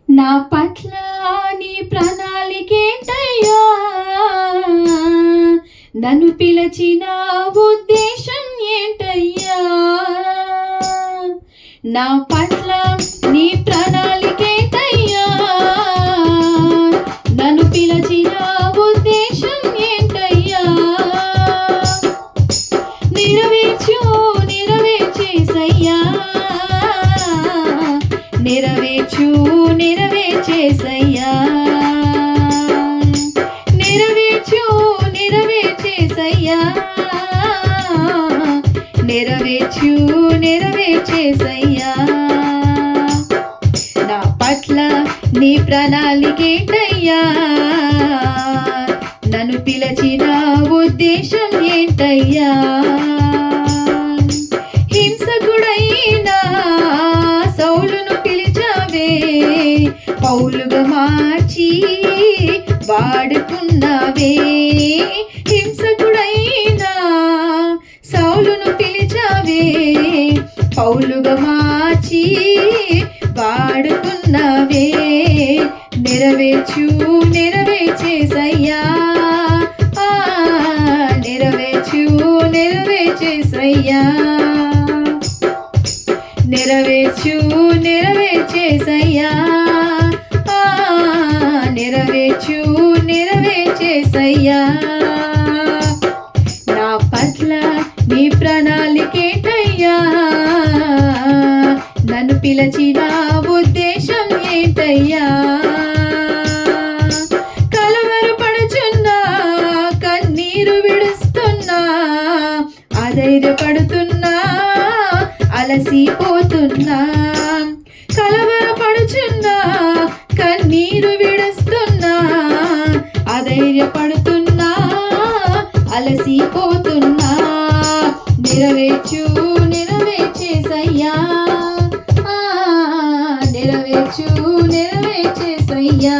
నా పట్ల నీ ప్రణాళికేంటయ్యా, నన్ను పిలిచిన ఉద్దేశం ఏంటయ్యా? నా పట్ల నీ ప్రణాళికేంటయ్యా, నన్ను పిలిచిన ఉద్దేశం ఏంటయ్యా? నెరవేర్చేసయ్యా, నెరవేర్చేసయ్యా, నెరవేర్చేసయ్యా, నెరవేర్చేసయ్యా. నా పట్ల నీ ప్రణాళికేంటయ్యా, నన్ను పిలిచిన ఉద్దేశం ఏంటయ్యా? హింసకుడైనా సౌలును పిలిచావే, పౌలుగా మార్చి వాడుకున్నావే. హింసకుడైనా సౌలును పిలిచావే, పౌలుగా మార్చి వాడుకున్నావే. నెరవేర్చేసయ్యా, నెరవేర్చేసయ్యా, నెరవేర్చేసయ్యా, నెరవేర్చేసయ్యా. నా పట్ల నీ ప్రణాళికేంటయ్యా, నన్ను పిలిచిన ఉద్దేశం ఏంటయ్యా? కలవరపడుచున్నా, కన్నీరు విడుస్తున్నా, అధైర్యపడుతున్నా, అలసిపోతున్నా. కలవరపడుచున్నా, కన్నీరు విడుస్తున్నా, అధైర్యపడుతున్నా, అలసిపోతున్నా. నెరవేర్చేసయ్యా, నెరవేర్చేసయ్యా.